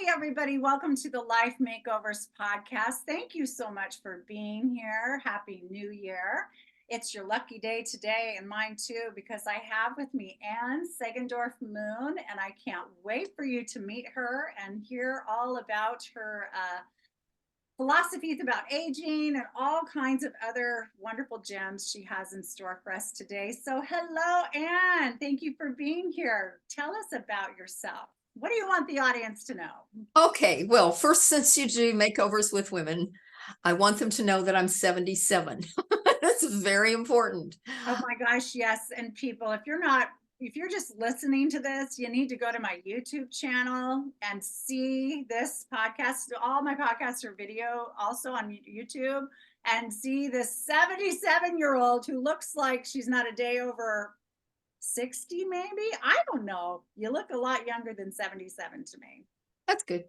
everybody. Welcome to the Life Makeovers podcast. Thank you so much for being here. Happy New Year. It's your lucky day today and mine too, because I have with me Sagendorph-Moon, and I can't wait for you to meet her and hear all about her philosophies about aging and all kinds of other wonderful gems she has in store for us today. So hello, Anne. Thank you for being here. Tell us about yourself. What do you want the audience to know? Okay, well, first, since you do makeovers with women, I want them to know that I'm 77. That's very important. Oh my gosh, yes. And people, if you're just listening to this, you need to go to my YouTube channel and see this podcast. All my podcasts are video also on YouTube, and see this 77-year-old who looks like she's not a day over 60, maybe. I don't know. You look a lot younger than 77 to me. That's good.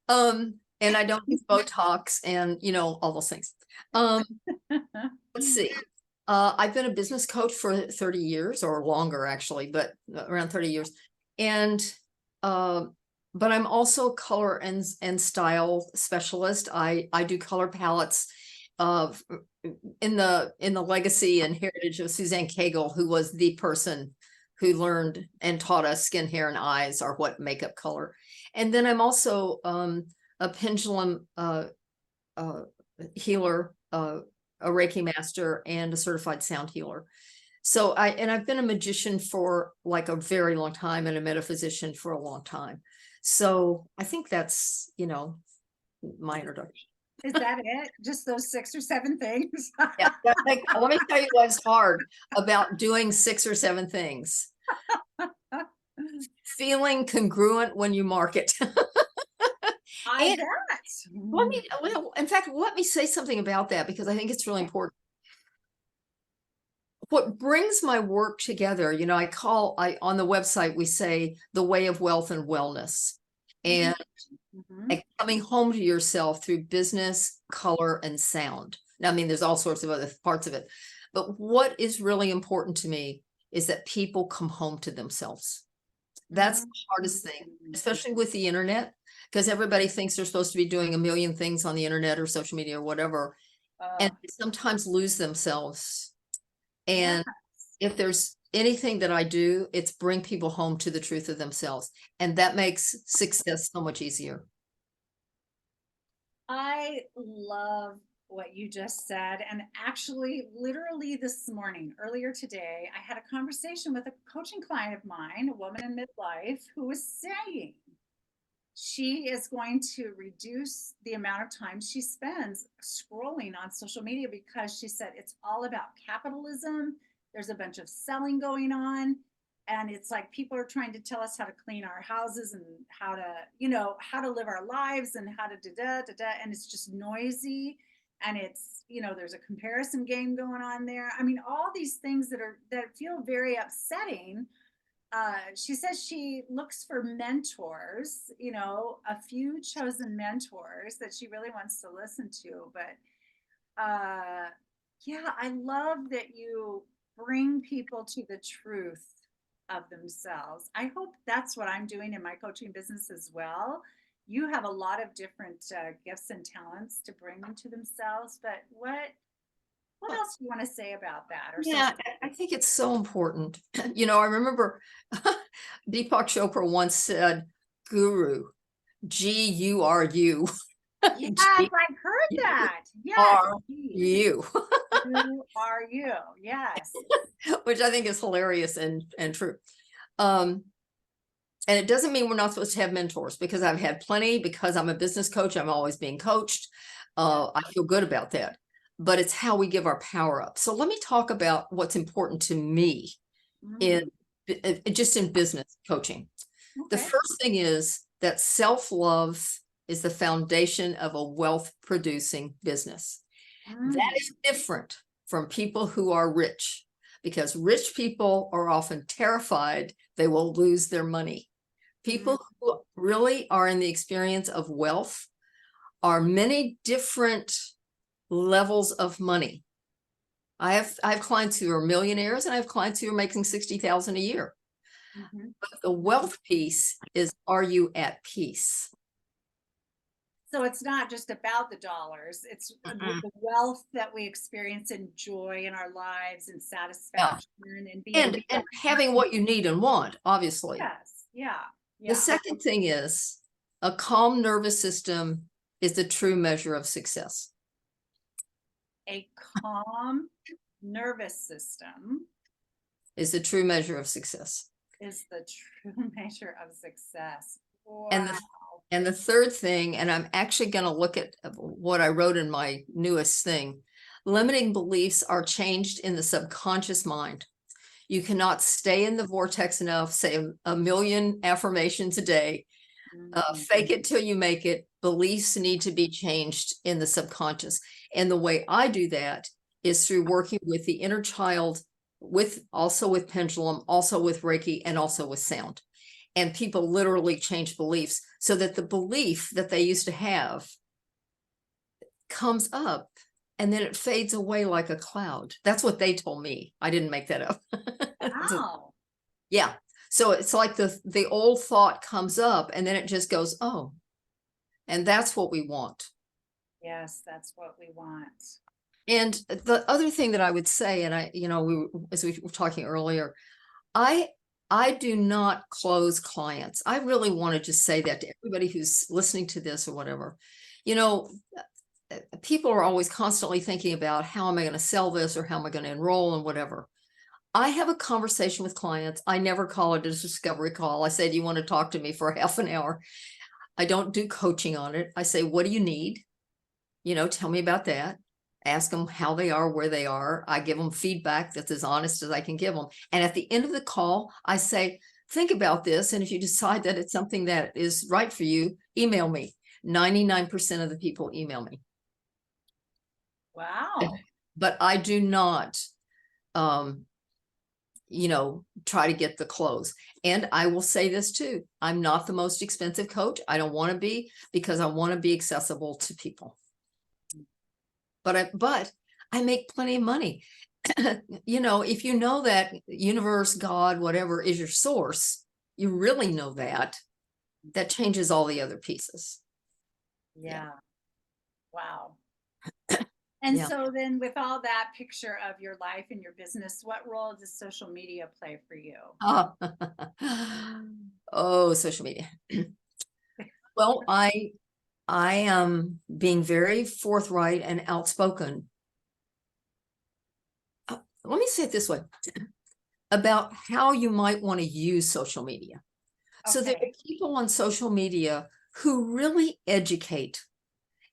And I don't use Botox and, all those things. Let's see. I've been a business coach for 30 years or longer, actually, but around 30 years. And, but I'm also a color and style specialist. I do color palettes of in the legacy and heritage of Suzanne Cagle, who was the person who learned and taught us skin, hair, and eyes are what make up color. And then I'm also a pendulum healer, a Reiki master, and a certified sound healer. So I've been a magician for like a very long time and a metaphysician for a long time. So I think that's, my introduction. Is that it? Just those 6 or 7 things? Yeah, let me tell you what's hard about doing 6 or 7 things. Feeling congruent when you market. I bet. In fact, let me say something about that, because I think it's really important. What brings my work together, on the website, we say the way of wealth and wellness. And coming home to yourself through business, color, and sound. Now, I mean, there's all sorts of other parts of it, but what is really important to me is that people come home to themselves. That's the hardest thing, especially with the internet, because everybody thinks they're supposed to be doing a million things on the internet or social media or whatever, and they sometimes lose themselves. And if there's anything that I do, it's bring people home to the truth of themselves. And that makes success so much easier. I love what you just said. And actually, literally this morning, earlier today, I had a conversation with a coaching client of mine, a woman in midlife, who was saying she is going to reduce the amount of time she spends scrolling on social media, because she said it's all about capitalism. There's a bunch of selling going on, and it's like people are trying to tell us how to clean our houses and how to live our lives and how to and it's just noisy, and it's there's a comparison game going on there. I mean, all these things that feel very upsetting. She says she looks for mentors, a few chosen mentors that she really wants to listen to. But yeah, I love that you bring people to the truth of themselves. I hope that's what I'm doing in my coaching business as well. You have a lot of different gifts and talents to bring them to themselves, but what else do you want to say about that? Yeah, I think it's so important. I remember Deepak Chopra once said, guru, G-U-R-U. Yes, I've heard that. Yes. You. Who are you? Yes. Which I think is hilarious and true. And it doesn't mean we're not supposed to have mentors, because I've had plenty. Because I'm a business coach, I'm always being coached. I feel good about that. But it's how we give our power up. So let me talk about what's important to me in business coaching. The first thing is that self-love is the foundation of a wealth-producing business. That is different from people who are rich, because rich people are often terrified they will lose their money. People who really are in the experience of wealth are many different levels of money. I have clients who are millionaires, and I have clients who are making 60,000 a year. But the wealth piece is, are you at peace? So it's not just about the dollars, it's Mm-mm. the wealth that we experience and joy in our lives and Yeah. satisfaction and being And having what you need and want, obviously. yes, yeah, The yeah. second thing is a calm nervous system is the true measure of success. A calm nervous system Is the true measure of success. is the true measure of success. And Wow. the third thing, and I'm actually going to look at what I wrote in my newest thing. Limiting beliefs are changed in the subconscious mind. You cannot stay in the vortex enough, say a million affirmations a day, Mhm. fake it till you make it. Beliefs need to be changed in the subconscious. And the way I do that is through working with the inner child, also with pendulum, also with Reiki, and also with sound. And people literally change beliefs so that the belief that they used to have comes up and then it fades away like a cloud. That's what they told me. I didn't make that up. Wow. Yeah. So it's like the old thought comes up and then it just goes, oh, and that's what we want. Yes, that's what we want. And the other thing that I would say, and as we were talking earlier, I I do not close clients. I really want to just say that to everybody who's listening to this or whatever. You know, people are always constantly thinking about how am I going to sell this or how am I going to enroll and whatever. I have a conversation with clients. I never call it a discovery call. I say, do you want to talk to me for half an hour? I don't do coaching on it. I say, what do you need? Tell me about that. Ask them how they are, where they are. I give them feedback that's as honest as I can give them. And at the end of the call, I say, think about this. And if you decide that it's something that is right for you, email me. 99% of the people email me. Wow. But I do not, try to get the close. And I will say this too. I'm not the most expensive coach. I don't want to be, because I want to be accessible to people. But I make plenty of money. If you know that universe, God, whatever is your source, you really know that changes all the other pieces. Yeah. Wow. And Yeah. so then with all that picture of your life and your business, what role does social media play for you? Oh, social media. Well, I am being very forthright and outspoken. Let me say it this way about how you might want to use social media. So there are Okay. people on social media who really educate,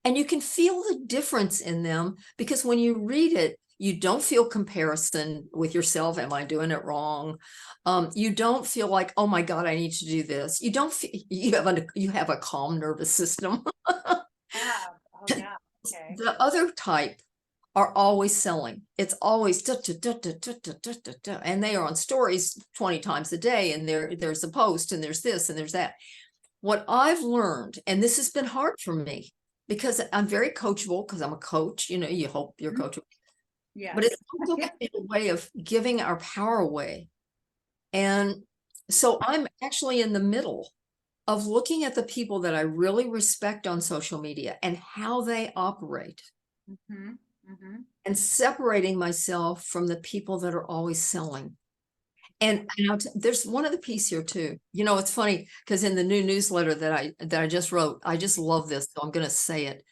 and you can feel the difference in them because when you read it, you don't feel comparison with yourself. Am I doing it wrong? You don't feel like, oh my God, I need to do this. You don't feel you have a calm nervous system. Yeah. Oh, yeah. Okay. The other type are always selling. It's always and they are on stories 20 times a day, and there's a post and there's this and there's that. What I've learned, and this has been hard for me because I'm very coachable because I'm a coach, you hope you're coachable, but Yes. it's also a way of giving our power away. And so I'm actually in the middle of looking at the people that I really respect on social media and how they operate, Mm-hmm. Mm-hmm. and separating myself from the people that are always selling. And there's one other piece here too. It's funny because in the new newsletter that I just wrote, I just love this, so I'm going to say it.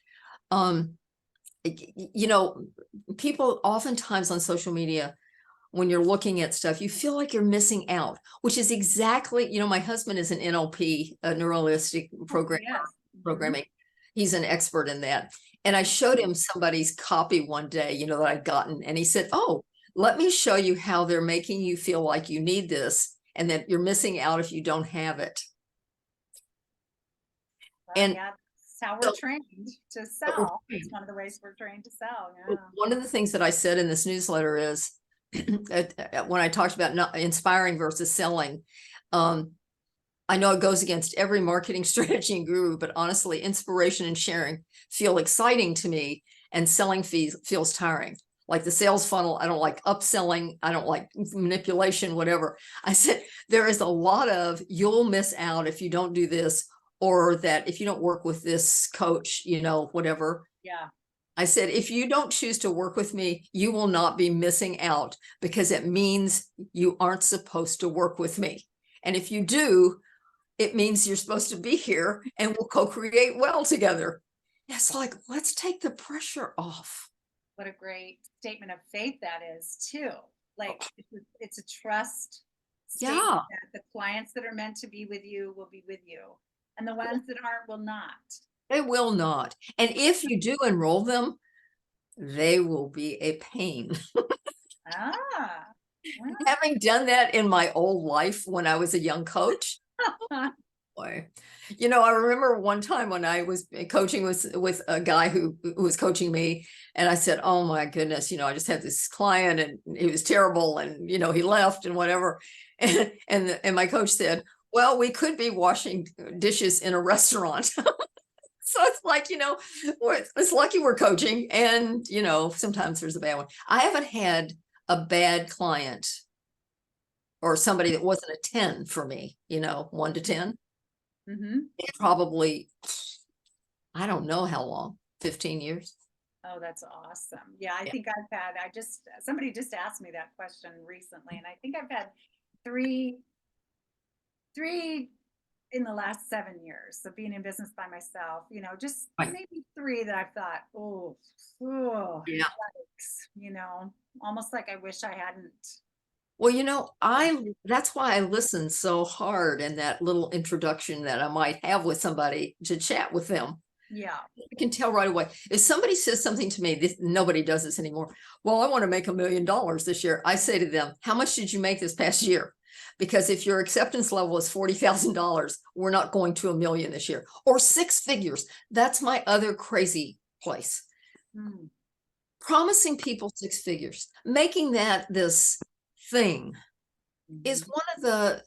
Um, people oftentimes on social media, when you're looking at stuff, you feel like you're missing out, which is exactly, my husband is an NLP, a neuralistic Yes. Mm-hmm. programming. He's an expert in that. And I showed him somebody's copy one day, that I'd gotten, and he said, oh, let me show you how they're making you feel like you need this and that you're missing out if you don't have it. Well, And yeah, that's how we're so trained to sell. It's one of the ways we're trained to sell. Yeah. one of the things that I said in this newsletter is when I talked about not inspiring versus selling, I know it goes against every marketing strategy and guru, but honestly, inspiration and sharing feel exciting to me, and selling feels tiring. Like the sales funnel, I don't like upselling. I don't like manipulation, whatever. I said, there is a lot of you'll miss out if you don't do this, or that if you don't work with this coach, you know, whatever. Yeah. I said, if you don't choose to work with me, you will not be missing out, because it means you aren't supposed to work with me. And if you do, it means you're supposed to be here and we'll co-create well together. It's like, let's take the pressure off. What a great statement of faith that is too. Like it's a trust statement Yeah, that the clients that are meant to be with you will be with you, and the ones that aren't will not. they will not. And if you do enroll them, they will be a pain. Ah, well, Having done that in my old life when I was a young coach, boy. You know, I remember one time when I was coaching with a guy who was coaching me, and I said, "Oh my goodness, you know, I just had this client and he was terrible, and you know, he left and whatever." And my coach said, "Well, we could be washing dishes in a restaurant." So it's like, you know, it's lucky we're coaching, and you know, sometimes there's a bad one. I haven't had a bad client or somebody that wasn't a 10 for me, you know, 1 to 10. mm-hmm. Probably, I don't know how long, 15 years. Oh, that's awesome. Yeah, I Yeah. think somebody just asked me that question recently, and I think I've had three in the last 7 years of being in business by myself, just Right. maybe three that I've thought, oh, Yeah. almost like I wish I hadn't. Well, you know, that's why I listen so hard in that little introduction that I might have with somebody to chat with them. Yeah. I can tell right away. If somebody says something to me, nobody does this anymore. Well, I want to make $1 million this year. I say to them, how much did you make this past year? Because if your acceptance level is $40,000, we're not going to $1 million this year, or 6 figures. That's my other crazy place. Mm. Promising people 6 figures, making that this thing is Mhm. one of the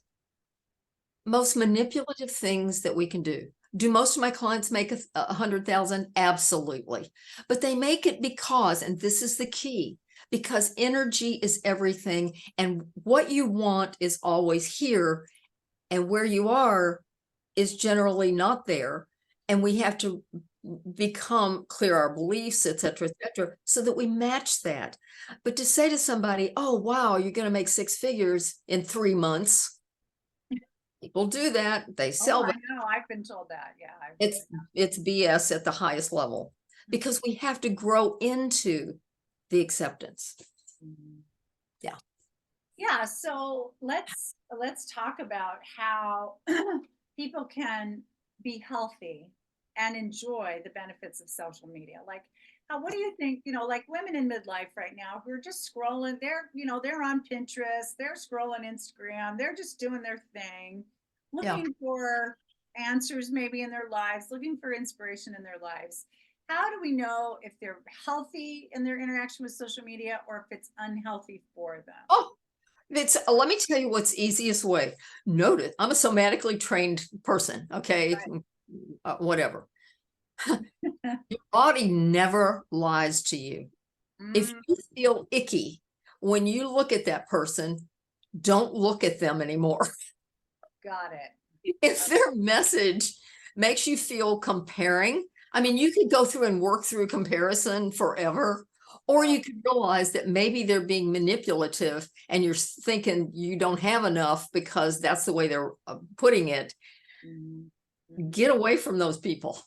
most manipulative things that we can do. Do most of my clients make 100,000? Absolutely. But they make it because, and this is the key, because energy is everything. And what you want is always here. And where you are is generally not there. And we have to become clear our beliefs, et cetera, so that we match that. But to say to somebody, oh, wow, you're going to make 6 figures in 3 months. People do that. They Oh, sell I that. know. I've been told that. Yeah. It's BS at the highest level, because we have to grow into the acceptance. Mhm. Yeah. Yeah, so let's talk about how people can be healthy and enjoy the benefits of social media. Like, what do you think, like women in midlife right now who are just scrolling, they're on Pinterest, they're scrolling Instagram, they're just doing their thing, Yeah. looking for answers maybe in their lives, looking for inspiration in their lives. How do we know if they're healthy in their interaction with social media or if it's unhealthy for them? Oh, let me tell you what's easiest way. Note it. I'm a somatically trained person. Okay. Whatever. Your body never lies to you. If Mm, you feel icky when you look at that person, don't look at them anymore. got it. If their message makes you feel comparing, I mean, you could go through and work through comparison forever, or you could realize that maybe they're being manipulative and you're thinking you don't have enough because that's the way they're putting it. Mhm. Get away from those people.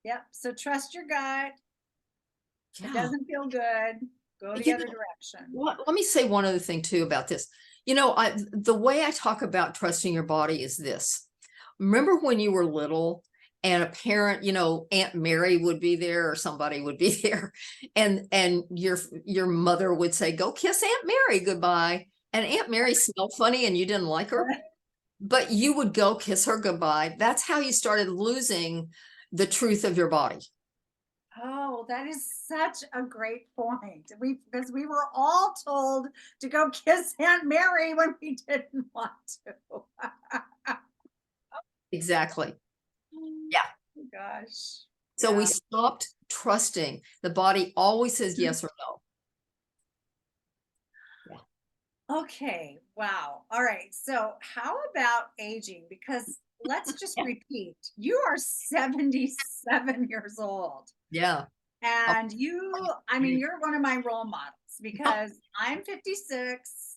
Yep. So trust your gut. If it Yeah. doesn't feel good, go the You other know, direction. let me say one other thing too about this. You know, the way I talk about trusting your body is this. Remember when you were little and a parent, you know, Aunt Mary would be there or somebody would be there, and your mother would say, go kiss Aunt Mary goodbye. And Aunt Mary smelled funny and you didn't like her, but you would go kiss her goodbye. That's how you started losing the truth of your body. Oh, that is such a great point. Because we were all told to go kiss Aunt Mary when we didn't want to. Exactly. Oh Yeah. my gosh. So we Yeah. stopped trusting. The body always says yes or no. Okay. Wow. All right. So, how about aging? Because let's just repeat. You are 77 years old. Yeah. Oh, And I mean, you're one of my role models oh, because I'm 56.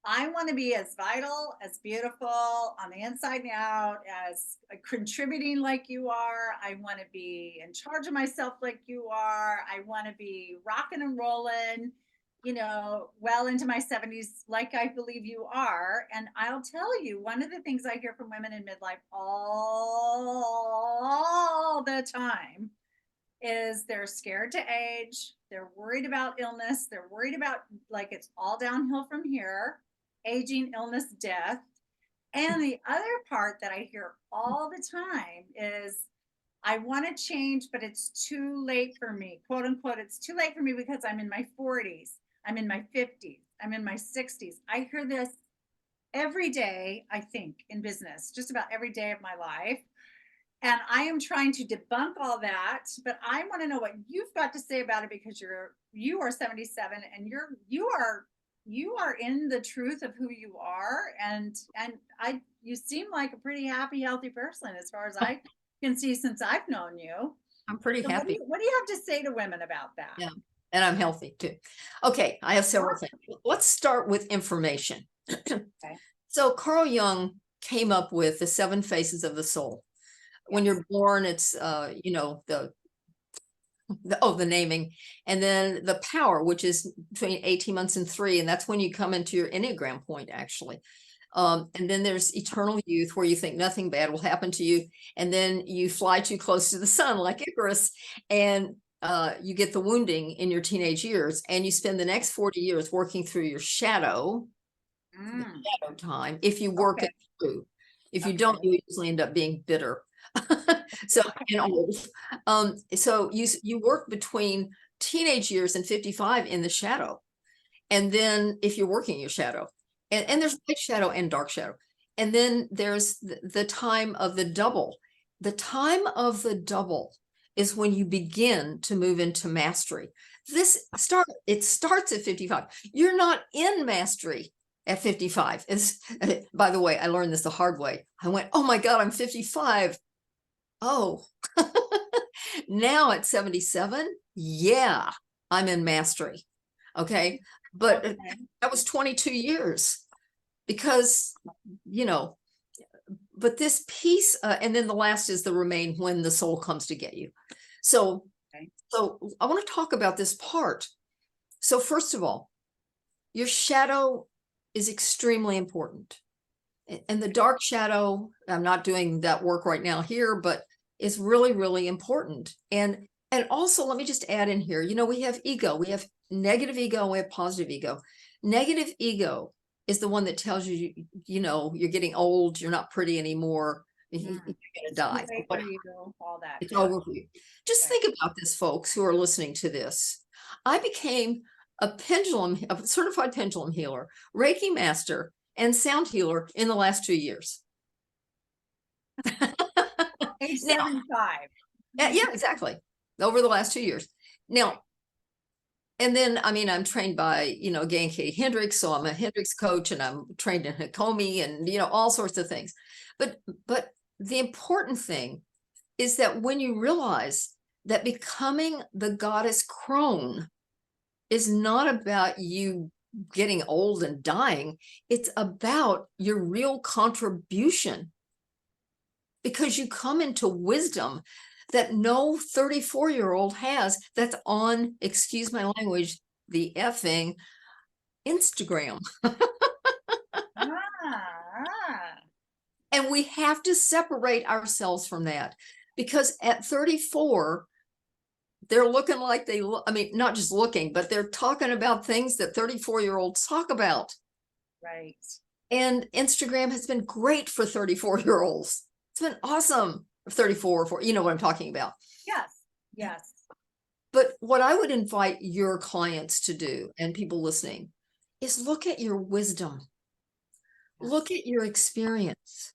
I want to be as vital, as beautiful on the inside and out, as contributing like you are. I want to be in charge of myself like you are. I want to be rocking and rolling, well into my 70s, like I believe you are. And I'll tell you, one of the things I hear from women in midlife all the time is they're scared to age. They're worried about illness. They're worried about like it's all downhill from here, aging, illness, death. And the other part that I hear all the time is I want to change, but it's too late for me, quote unquote. It's too late for me because I'm in my 40s, I'm in my 50s, I'm in my 60s. I hear this every day, I think, in business, just about every day of my life. And I am trying to debunk all that, but I want to know what you've got to say about it because you are 77 and you are in the truth of who you are, and you seem like a pretty happy, healthy person as far as I can see since I've known you. I'm pretty So happy. what do you have to say to women about that? Yeah. And I'm healthy too. Okay. I have several things. Let's start with information. Okay. So Carl Jung came up with the 7 faces of the soul. When Yes. you're born, it's the naming, and then the power, which is between 18 months and 3, and that's when you come into your Enneagram point, actually. And then there's eternal youth, where you think nothing bad will happen to you, and then you fly too close to the sun like Icarus, and you get the wounding in your teenage years, and you spend the next 40 years working through your shadow, the Mm, shadow time, if you work okay. it through. If you don't, Okay. you usually end up being bitter. So, and old. So you work between teenage years and 55 in the shadow. And then if you're working your shadow, and there's light shadow and dark shadow. And then there's the time of the double. The time of the double is when you begin to move into mastery. It starts at 55. You're not in mastery at 55. By the way, I learned this the hard way. I went, oh my God, I'm 55. Oh, now at 77, yeah, I'm in mastery. Okay. But Okay. that was 22 years because, you know, but this piece, and then the last is the remain, when the soul comes to get you. So, Okay. so I want to talk about this part. So first of all, your shadow is extremely important. And the dark shadow, I'm not doing that work right now here, but is really, really important. And also, let me just add in here, we have ego, we have negative ego, we have positive ego. Negative ego is the one that tells you, you're getting old, you're not pretty anymore, you're Mm. gonna It's too die. late for you, all that. It's Yeah. over for you. Just Right. think about this, folks who are listening to this. I became a certified pendulum healer, Reiki master, and sound healer in the last 2 years. Age Now, 75. yeah, exactly. Over the last 2 years. Now, and then, I mean, I'm trained by, again, Kate Hendricks. So I'm a Hendricks coach, and I'm trained in Hakomi, and, all sorts of things. But the important thing is that when you realize that becoming the goddess crone is not about you getting old and dying, it's about your real contribution, because you come into wisdom that no 34-year-old has, that's on, excuse my language, the effing Instagram. Ah. And we have to separate ourselves from that, because at 34, they're looking like they look, I mean, not just looking, but they're talking about things that 34-year-olds talk about. Right. And Instagram has been great for 34-year-olds. It's been awesome. 34 or 40, you know what I'm talking about. Yes. Yes. But what I would invite your clients to do, and people listening, is look at your wisdom, Yes. look at your experience.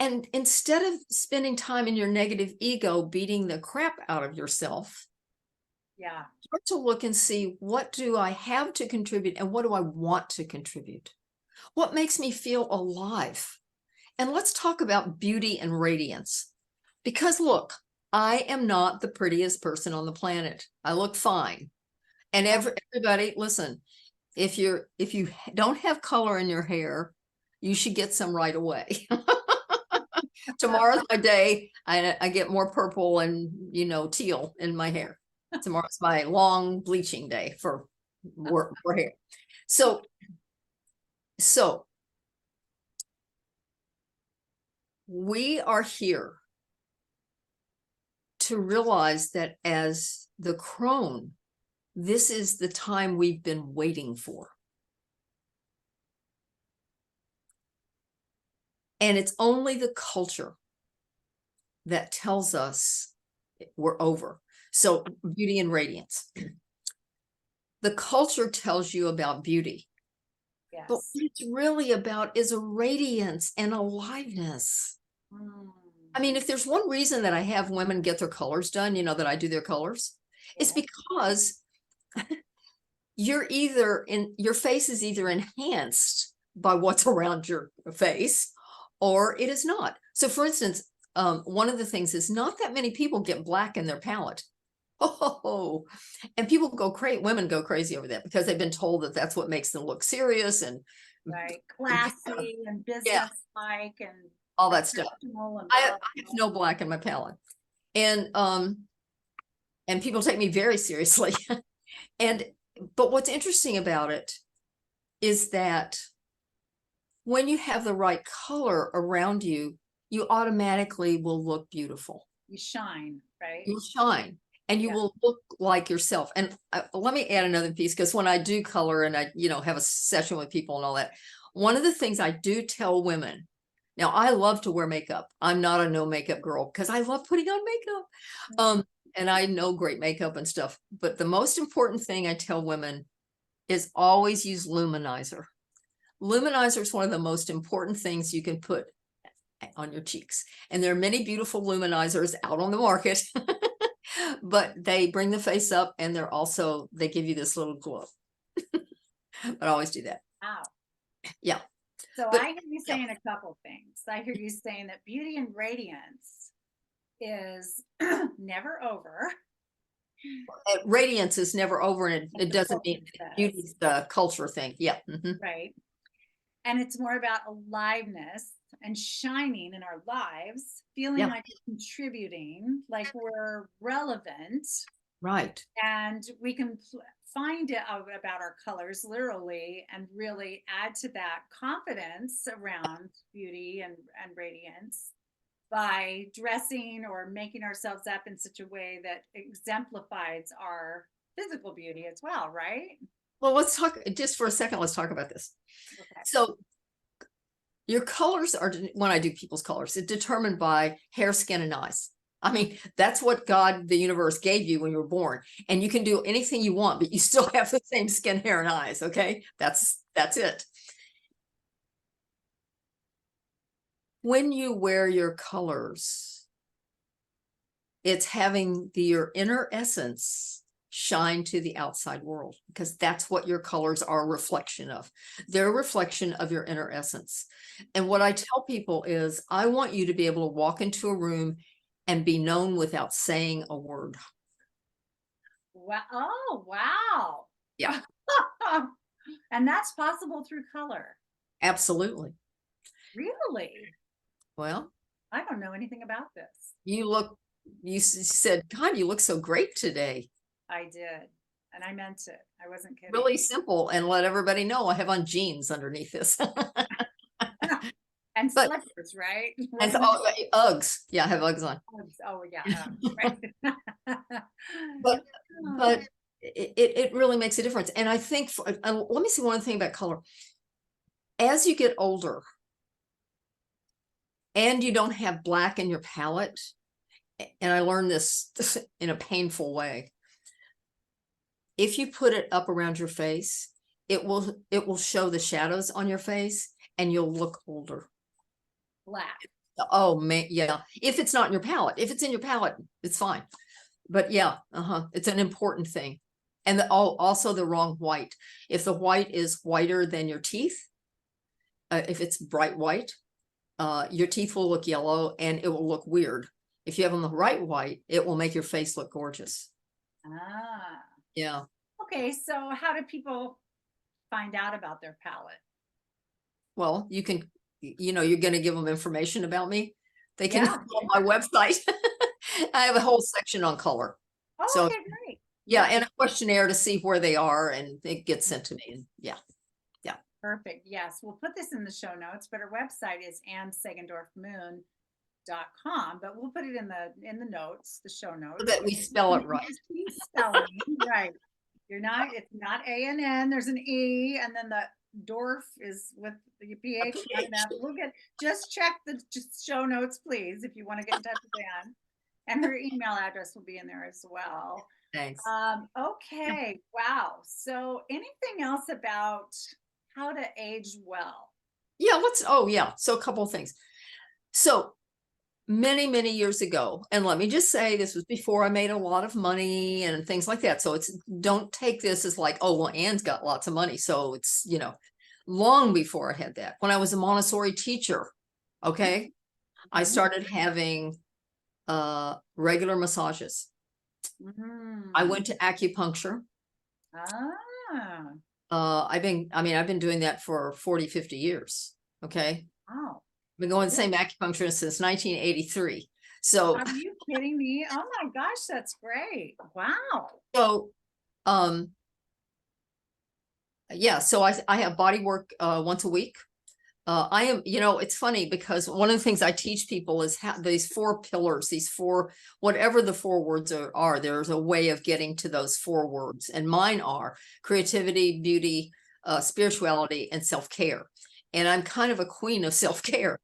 And instead of spending time in your negative ego beating the crap out of yourself, Yeah. start to look and see, what do I have to contribute, and what do I want to contribute? What makes me feel alive? And let's talk about beauty and radiance. Because look, I am not the prettiest person on the planet. I look fine. And everybody, listen, if you don't have color in your hair, you should get some right away. Tomorrow's my day. I get more purple and teal in my hair. Tomorrow's my long bleaching day for hair. So we are here to realize that as the crone, this is the time we've been waiting for. And it's only the culture that tells us we're over. So beauty and radiance. The culture tells you about beauty. Yes. But what it's really about is a radiance and aliveness. I mean, if there's one reason that I have women get their colors done, that I do their colors, it's because your face is either enhanced by what's around your face, or it is not. So for instance, one of the things is not that many people get black in their palette. Oh, and women go crazy over that because they've been told that that's what makes them look serious and classy and business-like and all that stuff. I have no black in my palette, and people take me very seriously. But what's interesting about it is that when you have the right color around you, you automatically will look beautiful. You shine, right? You shine. And you will look like yourself. And let me add another piece, because when I do color and I, have a session with people and all that, one of the things I do tell women, now I love to wear makeup. I'm not a no makeup girl because I love putting on makeup. And I know great makeup and stuff. But the most important thing I tell women is always use luminizer. Luminizer is one of the most important things you can put on your cheeks. And there are many beautiful luminizers out on the market. But they bring the face up, and they give you this little glow. But I always do that. Wow. Yeah. So I hear you saying a couple things. I hear you saying that beauty and radiance is never over. Radiance is never over, and it doesn't mean beauty's the culture thing. Yeah. Right. And it's more about aliveness and shining in our lives, feeling like we're contributing, like we're relevant. Right. And we can find out about our colors literally and really add to that confidence around beauty and radiance by dressing or making ourselves up in such a way that exemplifies our physical beauty as well, right? Well, let's talk just for a second. Let's talk about this. Okay. So your colors are, when I do people's colors, it's determined by hair, skin, and eyes. I mean, that's what God, the universe, gave you when you were born. And you can do anything you want, but you still have the same skin, hair, and eyes. Okay. That's it. When you wear your colors, it's having your inner essence shine to the outside world, because that's what your colors are a reflection of. They're a reflection of your inner essence. And what I tell people is, I want you to be able to walk into a room and be known without saying a word. Wow. Oh, wow. Yeah. And that's possible through color. Absolutely. Really? Well, I don't know anything about this. You said, God, you look so great today. I did. And I meant it. I wasn't kidding. Really simple. And let everybody know I have on jeans underneath this. And slippers, right? And Uggs. Yeah, I have Uggs on. Uggs. Oh, yeah. Right. but it really makes a difference. And I think, let me see one thing about color. As you get older and you don't have black in your palette, and I learned this in a painful way, if you put it up around your face, it will show the shadows on your face and you'll look older. Black. Oh man, yeah. If it's not in your palette, if it's in your palette, it's fine. But yeah, it's an important thing. And also the wrong white. If the white is whiter than your teeth, if it's bright white, your teeth will look yellow and it will look weird. If you have them the right white, it will make your face look gorgeous. Ah, Yeah. okay. So how do people find out about their palette? Well, you can, you're going to give them information about me. They can Yeah. go on my website. I have a whole section on color. Oh, So okay, great. yeah, and a questionnaire to see where they are, and it gets sent to me. And yeah. Perfect. Yes, we'll put this in the show notes, but our website is Sagendorph-Moon.com, but we'll put it in the notes, the show notes. So that we spell it right. Spelling, right. It's not A-N-N, there's an E, and then the Dorf is with the PH, not an F. Just check the show notes, please, if you want to get in touch with Anne. And her email address will be in there as well. Thanks. Okay, wow. So anything else about how to age well? Yeah, so a couple of things. So many, many years ago, and let me just say, this was before I made a lot of money and things like that. So don't take this as like, oh, well, Anne's got lots of money. So it's, long before I had that. When I was a Montessori teacher, okay, I started having regular massages. I went to acupuncture. I've been doing that for 40, 50 years. Okay. Wow. I've been going the same acupuncturist since 1983. So are you kidding me? Oh my gosh, that's great. Wow. So yeah, so I have body work once a week. I am, it's funny because one of the things I teach people is how these 4 pillars, whatever the 4 words are, there's a way of getting to those 4 words. And mine are creativity, beauty, spirituality, and self-care. And I'm kind of a queen of self-care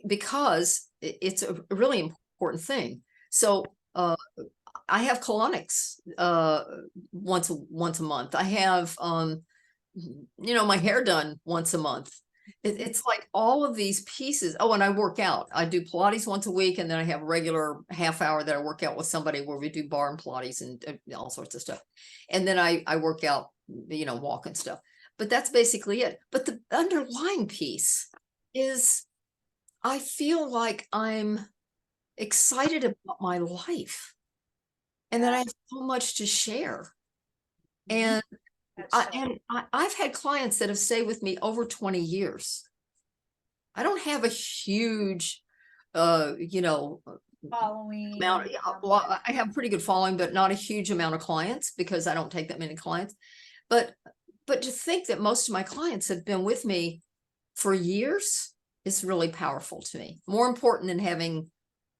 because it's a really important thing. So I have colonics once a month. I have my hair done once a month. It's like all of these pieces. Oh, and I work out. I do Pilates once a week, and then I have a regular half hour that I work out with somebody where we do bar and Pilates and all sorts of stuff. And then I work out, walk and stuff. But that's basically it. But the underlying piece is I feel like I'm excited about my life and that I have so much to share. And I've had clients that have stayed with me over 20 years. I don't have a huge, following. I have a pretty good following, but not a huge amount of clients because I don't take that many clients. But to think that most of my clients have been with me for years is really powerful to me. More important than having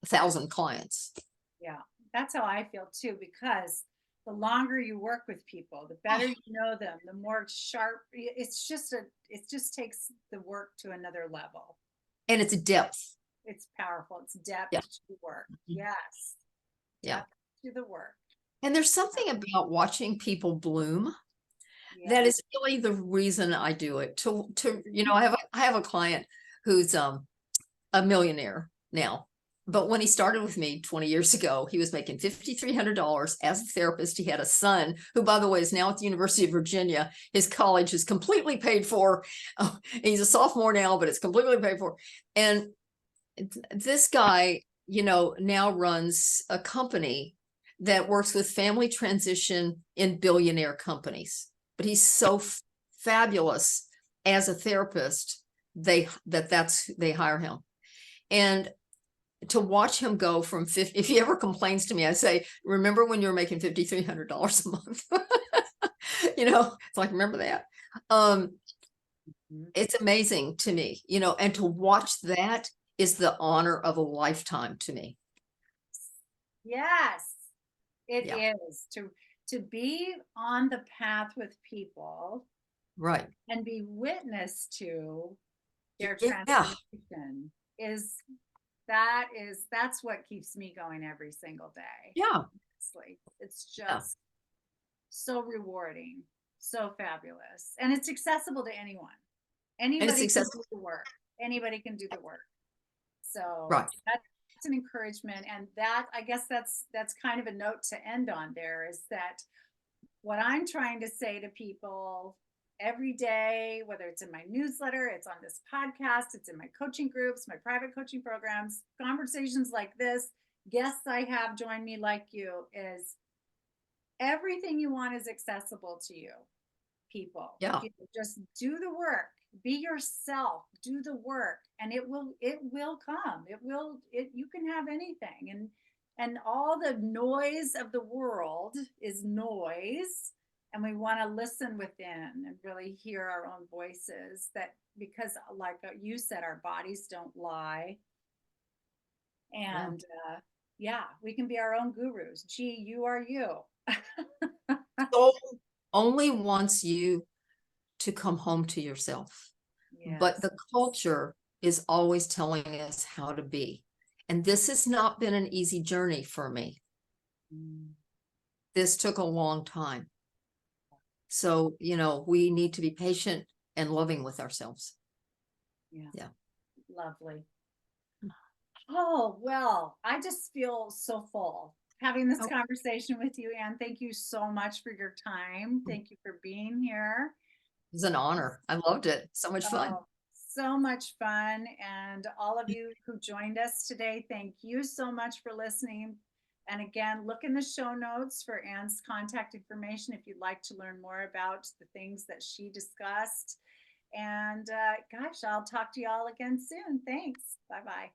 1,000 clients. Yeah, that's how I feel too, because the longer you work with people, the better you know them, the more sharp. It just takes the work to another level. And it's depth. It's powerful. It's depth to the work. Yes. Yeah. To the work. And there's something about watching people bloom. That is really the reason I do it. I have a client who's a millionaire now. But when he started with me 20 years ago, he was making $5,300 as a therapist. He had a son who, by the way, is now at the University of Virginia. His college is completely paid for. He's a sophomore now, but it's completely paid for. And this guy, now runs a company that works with family transition in billionaire companies. But he's so fabulous as a therapist, they hire him. And to watch him go from 50, if he ever complains to me, I say, remember when you were making $5,300 a month? It's like, remember that. It's amazing to me, and to watch that is the honor of a lifetime to me. Yes, it is to be on the path with people, right, and be witness to their transformation that's what keeps me going every single day. Yeah, honestly. It's just so rewarding, so fabulous, and it's accessible to anyone. Anybody can do the work. Anybody can do the work. So that's an encouragement, and that, I guess that's kind of a note to end on there, is that what I'm trying to say to people, every day, whether it's in my newsletter, it's on this podcast, it's in my coaching groups, my private coaching programs, conversations like this, guests I have join me like you, is everything you want is accessible to you, people. Yeah. If you just do the work, be yourself, do the work, and it will come. You can have anything. And all the noise of the world is noise. And we want to listen within and really hear our own voices, that because like you said, our bodies don't lie. And yeah, we can be our own gurus. Gee, you are you. Soul only wants you to come home to yourself. But Yes. the culture is always telling us how to be. And this has not been an easy journey for me. Mm. This took a long time. So, you know, we need to be patient and loving with ourselves. Yeah. Lovely. Oh, well, I just feel so full having this Oh. conversation with you, Anne. Thank you so much for your time. Thank you for being here. It was an honor. I loved it. So much fun. Oh, so much fun. And all of you who joined us today, thank you so much for listening. And again, look in the show notes for Anne's contact information if you'd like to learn more about the things that she discussed. And gosh, I'll talk to you all again soon. Thanks. Bye-bye.